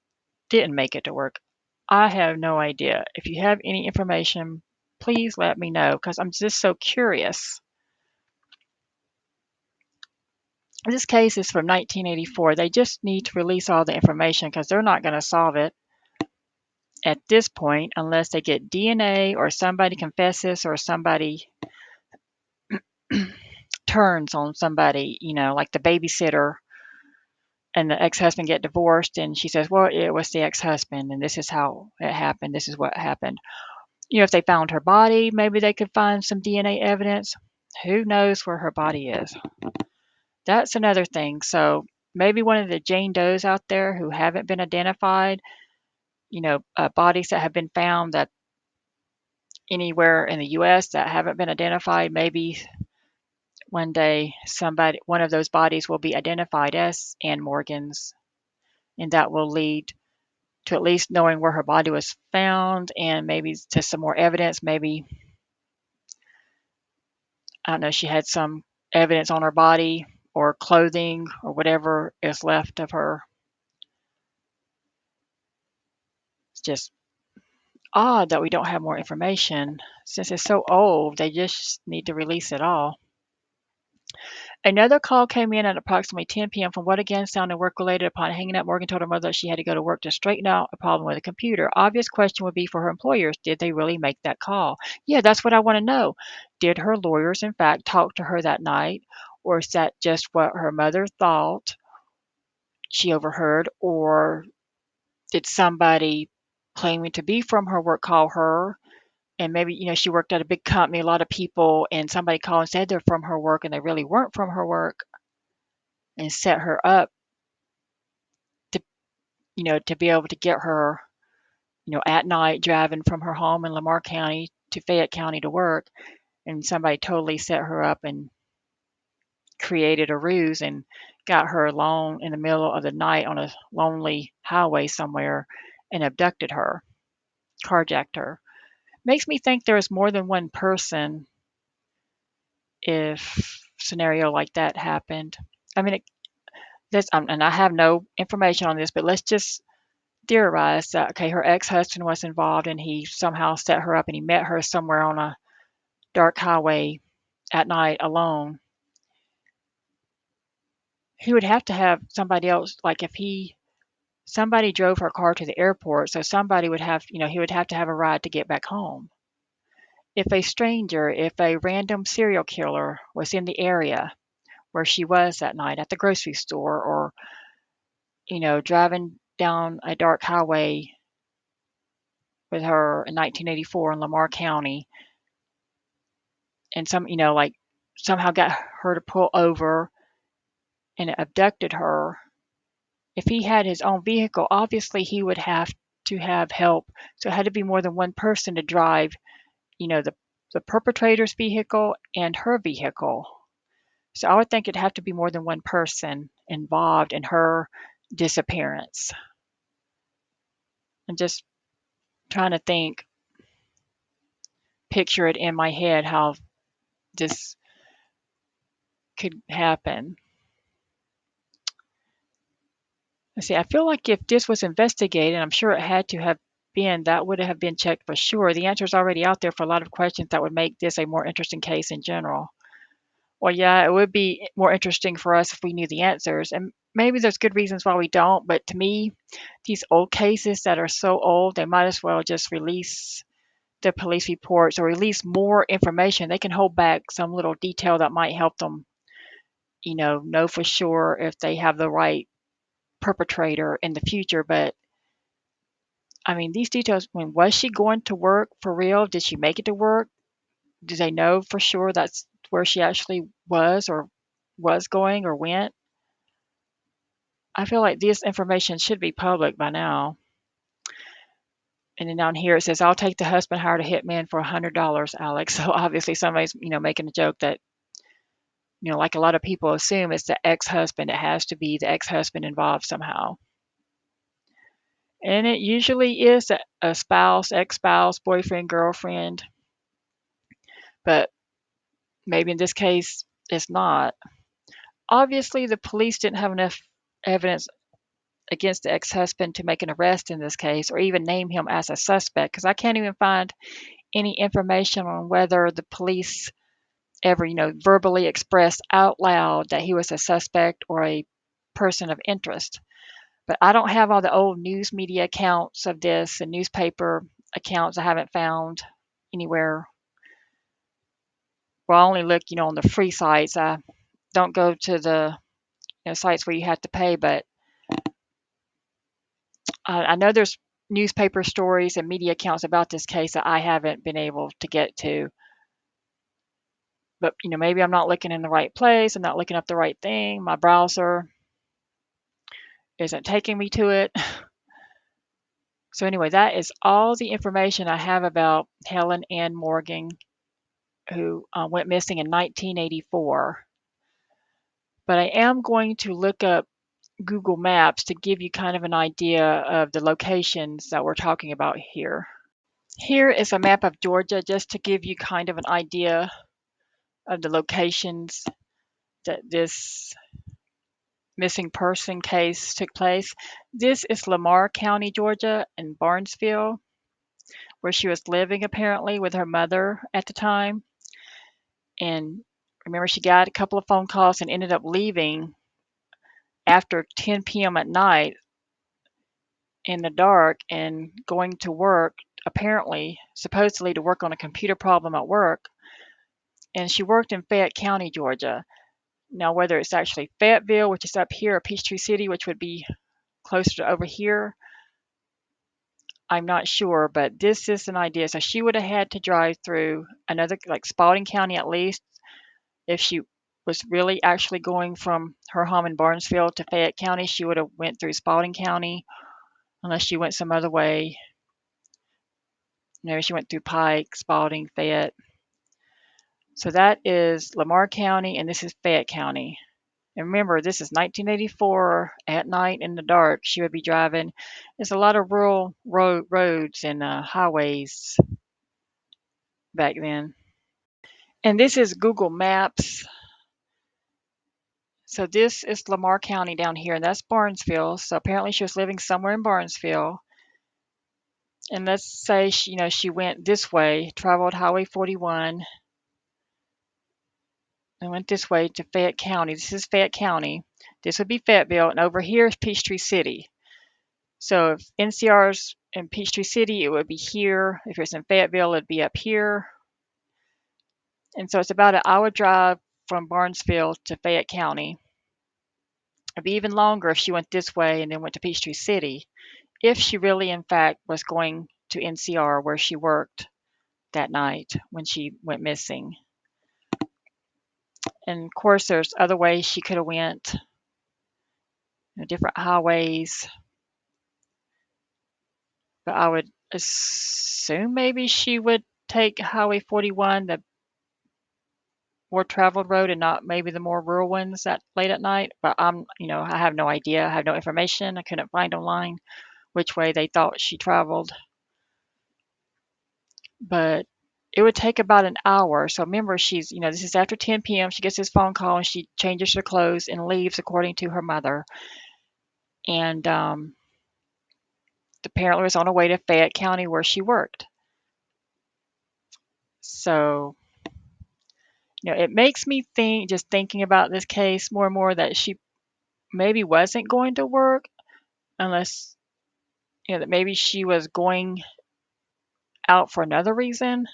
Speaker 1: didn't make it to work. I have no idea. If you have any information, please let me know because I'm just so curious. This case is from 1984. They just need to release all the information because they're not going to solve it at this point unless they get DNA or somebody confesses or somebody turns on somebody, like the babysitter and the ex-husband get divorced and she says, well, it was the ex-husband and this is how it happened. This is what happened. If they found her body, maybe they could find some DNA evidence. Who knows where her body is? That's another thing. So maybe one of the Jane Does out there who haven't been identified, bodies that have been found that anywhere in the U.S. that haven't been identified, maybe one day one of those bodies will be identified as Ann Morgan's, and that will lead to at least knowing where her body was found and maybe to some more evidence. Maybe, I don't know, she had some evidence on her body or clothing or whatever is left of her. It's just odd that we don't have more information. Since it's so old, they just need to release it all. Another call came in at approximately 10 p.m. from what again sounded work-related. Upon hanging up, Morgan told her mother that she had to go to work to straighten out a problem with a computer. Obvious question would be for her employers, did they really make that call? Yeah, that's what I want to know. Did her lawyers, in fact, talk to her that night? Or is that just what her mother thought she overheard? Or did somebody claiming to be from her work call her? And maybe, she worked at a big company, a lot of people, and somebody called and said they're from her work and they really weren't from her work and set her up to, to be able to get her, at night driving from her home in Lamar County to Fayette County to work. And somebody totally set her up and created a ruse and got her alone in the middle of the night on a lonely highway somewhere and abducted her, carjacked her. Makes me think there's more than one person if scenario like that happened. I mean, and I have no information on this, but let's just theorize that, okay, her ex-husband was involved and he somehow set her up and he met her somewhere on a dark highway at night alone. He would have to have somebody else, like if somebody drove her car to the airport, so somebody would have, he would have to have a ride to get back home. If a stranger, if a random serial killer was in the area where she was that night at the grocery store or, driving down a dark highway with her in 1984 in Lamar County and like somehow got her to pull over and abducted her. If he had his own vehicle, obviously he would have to have help. So it had to be more than one person to drive, the perpetrator's vehicle and her vehicle. So I would think it'd have to be more than one person involved in her disappearance. I'm just trying to picture it in my head how this could happen. Let's see, I feel like if this was investigated, I'm sure it had to have been, that would have been checked for sure. The answer is already out there for a lot of questions that would make this a more interesting case in general. Well, yeah, it would be more interesting for us if we knew the answers. And maybe there's good reasons why we don't, but to me, these old cases that are so old, they might as well just release the police reports or release more information. They can hold back some little detail that might help them, know for sure if they have the right perpetrator in the future. But I mean, these details, when was she going to work for real? Did she make it to work? Do they know for sure that's where she actually was or was going or went? I feel like this information should be public by now. And then down here it says, I'll take the husband hired a hitman for $100, Alex. So obviously somebody's, making a joke that like a lot of people assume it's the ex-husband. It has to be the ex-husband involved somehow. And it usually is a spouse, ex-spouse, boyfriend, girlfriend, but maybe in this case it's not. Obviously, the police didn't have enough evidence against the ex-husband to make an arrest in this case or even name him as a suspect, because I can't even find any information on whether the police ever, verbally expressed out loud that he was a suspect or a person of interest. But I don't have all the old news media accounts of this and newspaper accounts. I haven't found anywhere. Well, I only look, on the free sites. I don't go to the sites where you have to pay, but I know there's newspaper stories and media accounts about this case that I haven't been able to get to. But maybe I'm not looking in the right place. I'm not looking up the right thing. My browser isn't taking me to it. So anyway, that is all the information I have about Helen Ann Morgan, who went missing in 1984. But I am going to look up Google Maps to give you kind of an idea of the locations that we're talking about here. Here is a map of Georgia just to give you kind of an idea of the locations that this missing person case took place. This is Lamar County, Georgia, in Barnesville, where she was living apparently with her mother at the time. And remember, she got a couple of phone calls and ended up leaving after 10 p.m. at night in the dark and going to work, apparently, supposedly to work on a computer problem at work. And she worked in Fayette County, Georgia. Now, whether it's actually Fayetteville, which is up here, or Peachtree City, which would be closer to over here, I'm not sure, but this is an idea. So she would have had to drive through another, like Spalding County at least, if she was really actually going from her home in Barnesville to Fayette County. She would have went through Spalding County, unless she went some other way. She went through Pike, Spalding, Fayette. So that is Lamar County, and this is Fayette County. And remember, this is 1984 at night in the dark. She would be driving. There's a lot of rural roads and highways back then. And this is Google Maps. So this is Lamar County down here, and that's Barnesville. So apparently she was living somewhere in Barnesville. And let's say she went this way, traveled Highway 41, and went this way to Fayette County. This is Fayette County. This would be Fayetteville, and over here is Peachtree City. So if NCR's in Peachtree City, it would be here. If it's in Fayetteville, it'd be up here. And so it's about an hour drive from Barnesville to Fayette County. It'd be even longer if she went this way and then went to Peachtree City, if she really, in fact, was going to NCR where she worked that night when she went missing. And of course, there's other ways she could have went, different highways. But I would assume maybe she would take Highway 41, the more traveled road, and not maybe the more rural ones that late at night. But I have no idea. I have no information. I couldn't find online which way they thought she traveled. But it would take about an hour. So remember, she's, this is after 10 p.m. She gets this phone call and she changes her clothes and leaves, according to her mother. And apparently was on her way to Fayette County where she worked. So, it makes me think, just thinking about this case more and more, that she maybe wasn't going to work unless, that maybe she was going out for another reason.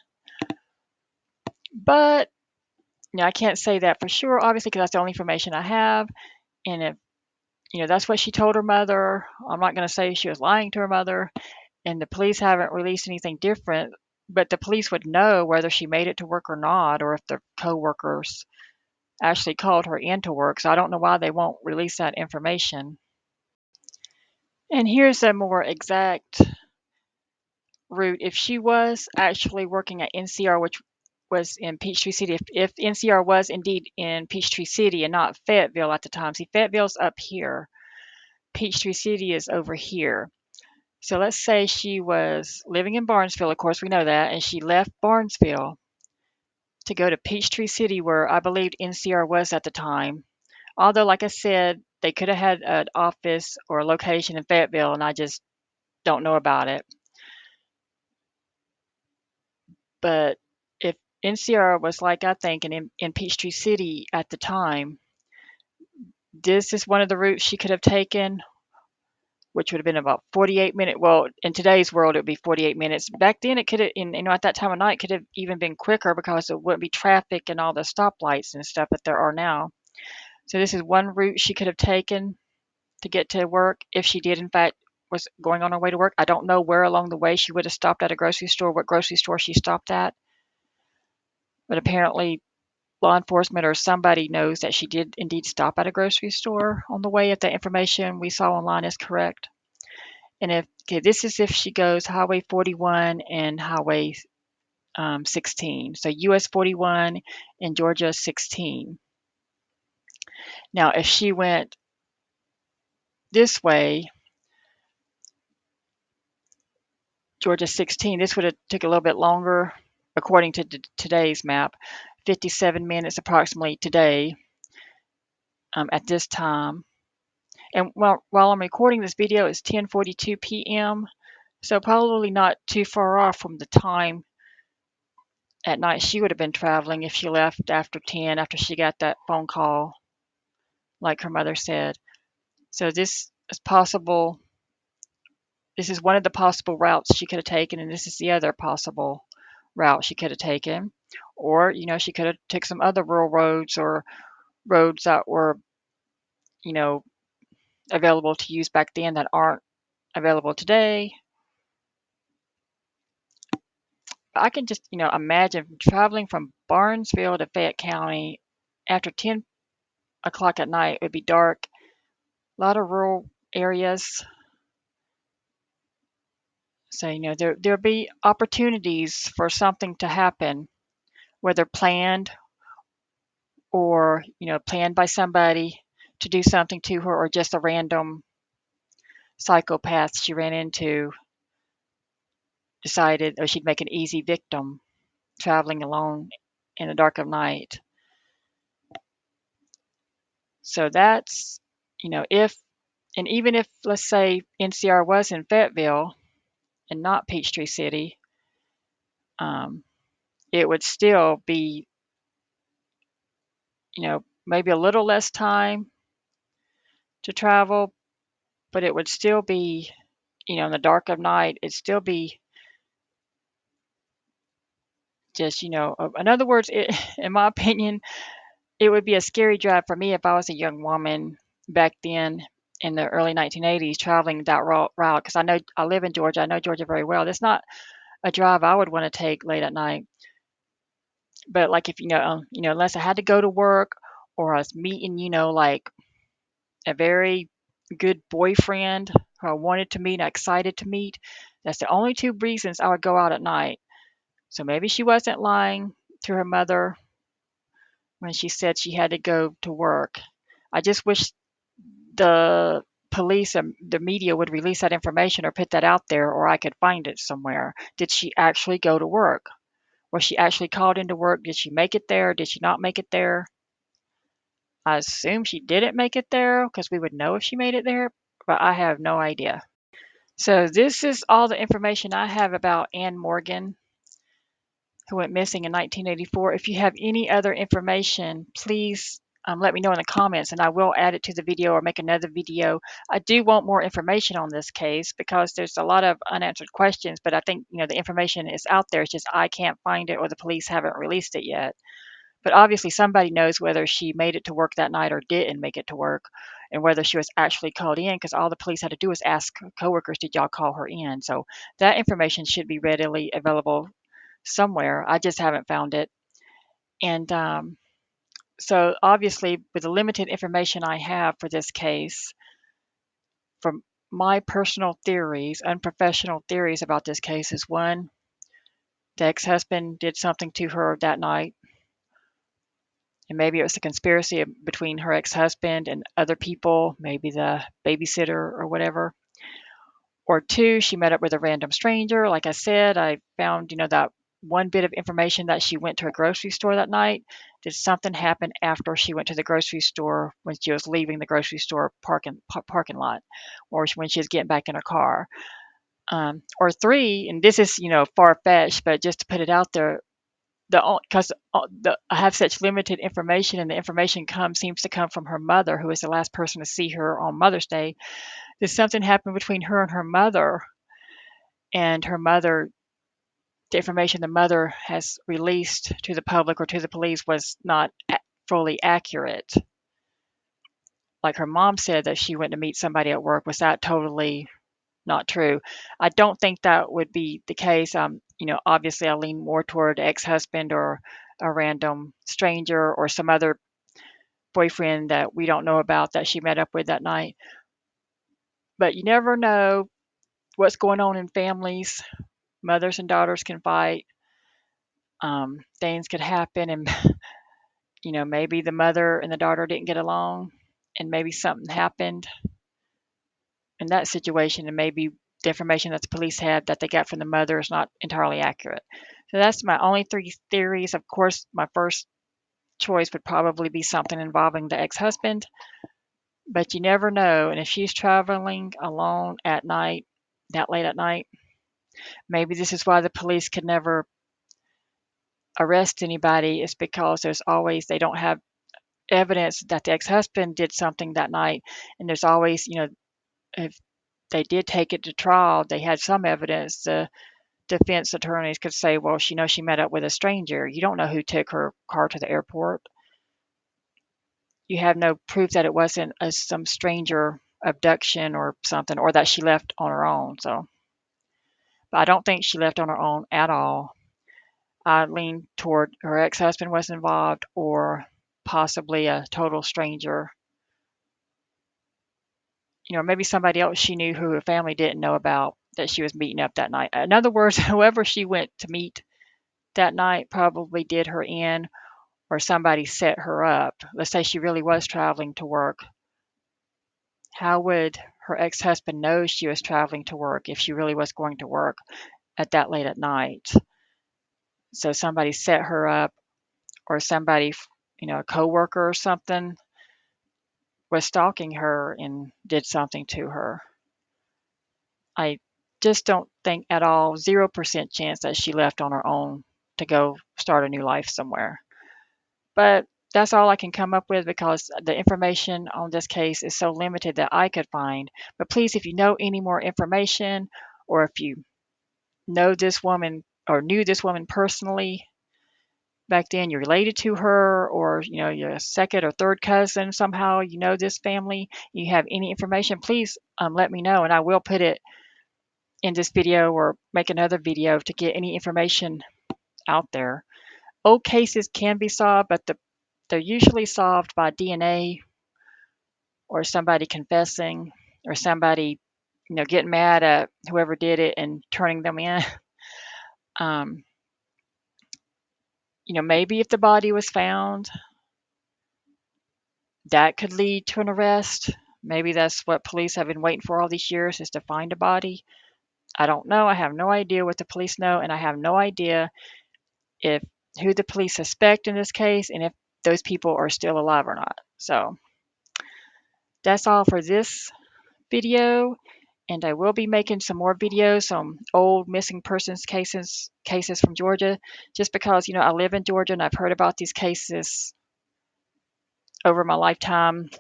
Speaker 1: But, I can't say that for sure, obviously, because that's the only information I have. And if, that's what she told her mother, I'm not going to say she was lying to her mother. And the police haven't released anything different, but the police would know whether she made it to work or not, or if the co-workers actually called her into work. So I don't know why they won't release that information. And here's a more exact route. If she was actually working at NCR, which was in Peachtree City, if NCR was indeed in Peachtree City and not Fayetteville at the time. See, Fayetteville's up here. Peachtree City is over here. So let's say she was living in Barnesville, of course we know that, and she left Barnesville to go to Peachtree City, where I believed NCR was at the time. Although, like I said, they could have had an office or a location in Fayetteville, and I just don't know about it. But if NCR was, like I think, in Peachtree City at the time, this is one of the routes she could have taken, which would have been about 48 minutes. Well, in today's world, it would be 48 minutes. Back then, it could have, at that time of night, could have even been quicker because there wouldn't be traffic and all the stoplights and stuff that there are now. So this is one route she could have taken to get to work if she did, in fact, was going on her way to work. I don't know where along the way she would have stopped at a grocery store, what grocery store she stopped at. But apparently, law enforcement or somebody knows that she did indeed stop at a grocery store on the way, if the information we saw online is correct. And this is if she goes Highway 41 and Highway 16. So US 41 and Georgia 16. Now, if she went this way, Georgia 16, this would have took a little bit longer, according to today's map, 57 minutes approximately today at this time. And while I'm recording this video, it's 10:42 p.m., so probably not too far off from the time at night she would have been traveling if she left after 10, after she got that phone call, like her mother said. So this is possible. This is one of the possible routes she could have taken, and this is the other possible route she could have taken. Or, she could have took some other rural roads or roads that were, available to use back then that aren't available today. I can just, imagine traveling from Barnesville to Fayette County after 10 o'clock at night. It would be dark, a lot of rural areas. So, there'll be opportunities for something to happen, whether planned or, planned by somebody to do something to her, or just a random psychopath she ran into decided, or she'd make an easy victim traveling alone in the dark of night. So that's, even if, let's say, NCR was in Fayetteville and not Peachtree City, it would still be, maybe a little less time to travel, but it would still be, in the dark of night, it'd still be just, in other words, in my opinion, it would be a scary drive for me if I was a young woman back then in the early 1980s traveling that route, because I live in Georgia. I know Georgia very well. That's not a drive I would want to take late at night. But like if unless I had to go to work, or I was meeting, like a very good boyfriend who I wanted to meet and excited to meet, that's the only two reasons I would go out at night. So maybe she wasn't lying to her mother when she said she had to go to work. I just wish the police and the media would release that information or put that out there, or I could find it somewhere. Did she actually go to work? Was she actually called into work? Did she make it there? Did she not make it there? I assume she didn't make it there because we would know if she made it there, but I have no idea. So this is all the information I have about Ann Morgan, who went missing in 1984. If you have any other information, please let me know in the comments, and I will add it to the video or make another video. I do want more information on this case because there's a lot of unanswered questions, but I think the information is out there. It's just I can't find it, or the police haven't released it yet. But obviously somebody knows whether she made it to work that night or didn't make it to work, and whether she was actually called in, because all the police had to do was ask coworkers, did y'all call her in? So that information should be readily available somewhere. I just haven't found it. And so obviously, with the limited information I have for this case, from my personal theories, unprofessional theories about this case, is one, the ex-husband did something to her that night, and maybe it was a conspiracy between her ex-husband and other people, maybe the babysitter or whatever. Or two, she met up with a random stranger. Like I said, I found, that one bit of information that she went to a grocery store that night. Did something happen after she went to the grocery store when she was leaving the grocery store parking lot, or when she was getting back in her car? Or three, and this is, far fetched, but just to put it out there, because I have such limited information, and the information seems to come from her mother, who is the last person to see her on Mother's Day. Did something happen between her and her mother? And her mother, the information the mother has released to the public or to the police was not fully accurate. Like her mom said that she went to meet somebody at work. Was that totally not true? I don't think that would be the case. Obviously I lean more toward ex-husband or a random stranger or some other boyfriend that we don't know about that she met up with that night. But you never know what's going on in families. Mothers and daughters can fight. Things could happen, and maybe the mother and the daughter didn't get along, and maybe something happened in that situation, and maybe the information that the police had that they got from the mother is not entirely accurate. So that's my only three theories. Of course, my first choice would probably be something involving the ex-husband, but you never know. And if she's traveling alone at night, that late at night, maybe this is why the police could never arrest anybody, is because they don't have evidence that the ex-husband did something that night. And there's always, if they did take it to trial, they had some evidence. The defense attorneys could say, well, she met up with a stranger. You don't know who took her car to the airport. You have no proof that it wasn't some stranger abduction or something, or that she left on her own. So, but I don't think she left on her own at all. I lean toward her ex-husband was involved, or possibly a total stranger. Maybe somebody else she knew who her family didn't know about that she was meeting up that night. In other words, whoever she went to meet that night probably did her in, or somebody set her up. Let's say she really was traveling to work. How would her ex-husband know she was traveling to work if she really was going to work at that late at night? So somebody set her up, or somebody, a coworker or something, was stalking her and did something to her. I just don't think at all, 0% chance that she left on her own to go start a new life somewhere. But that's all I can come up with, because the information on this case is so limited that I could find. But please, if you know any more information, or if you know this woman or knew this woman personally back then, you're related to her, or you're a second or third cousin somehow, this family, you have any information, please let me know, and I will put it in this video or make another video to get any information out there. Old cases can be solved, but they're usually solved by DNA, or somebody confessing, or somebody getting mad at whoever did it and turning them in. um, Maybe if the body was found, that could lead to an arrest. Maybe that's what police have been waiting for all these years, is to find a body. I don't know. I have no idea what the police know, and I have no idea if who the police suspect in this case, and if those people are still alive or not. So that's all for this video, and I will be making some more videos on old missing persons cases from Georgia, just because I live in Georgia and I've heard about these cases over my lifetime,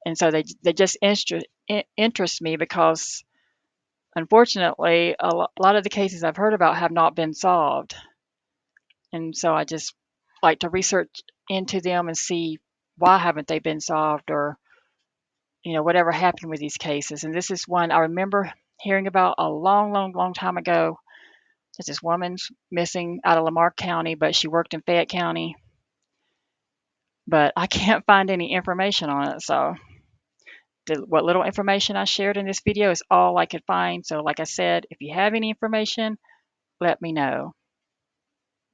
Speaker 1: and so they just interest me, because unfortunately a lot of the cases I've heard about have not been solved. And so I just like to research into them and see why haven't they been solved, or whatever happened with these cases. And this is one I remember hearing about a long, long, long time ago. This woman's missing out of Lamar County, but she worked in Fayette County. But I can't find any information on it. So what little information I shared in this video is all I could find. So like I said, if you have any information, let me know.